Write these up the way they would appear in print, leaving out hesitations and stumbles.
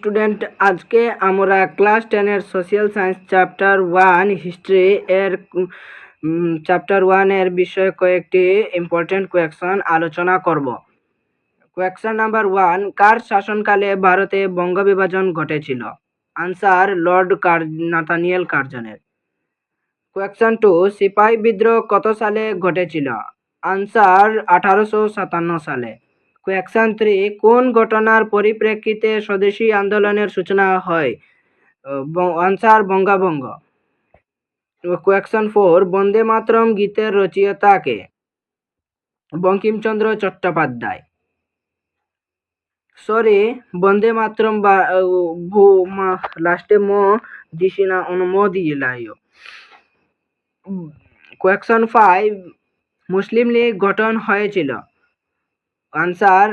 Student, আজকে আমরা class 10 এর সোশ্যাল সায়েন্স চ্যাপ্টার 1 হিস্ট্রি এর চ্যাপ্টার 1 এর বিষয়ে কয়েকটি ইম্পর্টেন্ট কোয়েশ্চন আলোচনা করব। কোয়েশ্চন নাম্বার 1, কার শাসনকালে ভারতে বঙ্গ বিভাজন ঘটেছিল? আনসার, লর্ড নাথানিয়েল কার্জনের। কোয়েশ্চন 2, সিপাহী বিদ্রোহ কত সালে ঘটেছিল? আনসার, 1857 সালে। কোয়েশ্চন 3, কোন ঘটনার পরিপ্রেক্ষিতে স্বদেশী আন্দোলনের সূচনা হয়? আনসার, বঙ্গভঙ্গ। কোয়েশ্চন 4, বন্দে মাতরম গীতের রচয়িতা কে? বঙ্কিমচন্দ্র চট্টোপাধ্যায়। সরি, বন্দে মাতরম লাস্টে ম দিয়ে লাইও। কোয়েশ্চন 5, মুসলিম লীগ গঠন হয়েছিল? আনসার,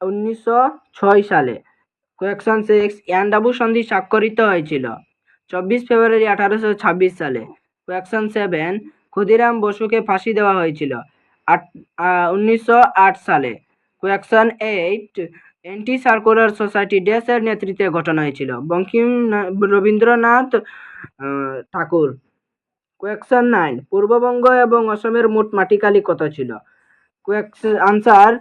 1906 সালে। কোয়েশ্চন 6, ইয়ান্ডাবু সন্ধি স্বাক্ষরিত হয়েছিল? 24 ফেব্রুয়ারি 1826 সালে। কোয়েশ্চন 7, ক্ষুদিরাম বসুকে ফাঁসি দেওয়া হয়েছিল? 1908 সালে। কোয়েশ্চন 8, অ্যান্টি সার্কুলার সোসাইটি ড্যাশের নেতৃত্বে গঠন হয়েছিল? রবীন্দ্রনাথ ঠাকুর। কোয়েশ্চন 9, পূর্ববঙ্গ এবং অসমের মোট মাটিকালি কত ছিল? আনসার,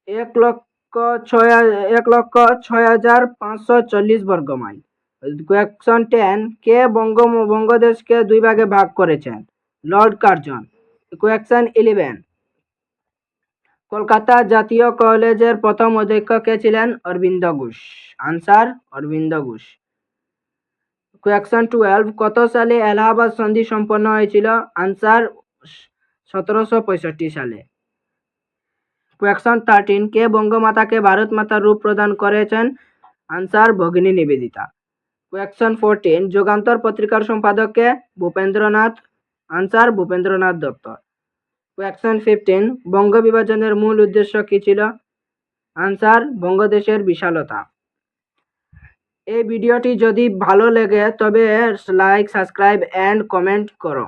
1,06,540 বর্গমাইল। কোয়েশ্চন 10, কে বঙ্গদেশকে দুই ভাগে ভাগ করেছেন? Lord Curzon. কোয়েশ্চন 11, কলকাতা জাতীয় কলেজের প্রথম অধ্যক্ষ কে ছিলেন? অরবিন্দ ঘোষ। আনসার, অরবিন্দ ঘোষ। কোয়েশ্চন 12, কত সালে এলাহাবাদ সন্ধি সম্পন্ন হয়েছিল? আনসার, 1765 সালে। কোয়েশ্চন 13, কে বঙ্গমাতাকে ভারত মাতার রূপ প্রদান করেছেন? আনসার, ভগিনী নিবেদিতা। কোয়েশ্চন 14, যুগান্তর পত্রিকার সম্পাদক কে? ভূপেন্দ্রনাথ। আনসার, ভূপেন্দ্রনাথ দত্ত। কোয়েশ্চন 15, বঙ্গ বিভাজনের মূল উদ্দেশ্য কি ছিল? আনসার, বঙ্গদেশের বিশালতা। এই ভিডিওটি যদি ভালো লাগে তবে লাইক, সাবস্ক্রাইব এন্ড কমেন্ট করো।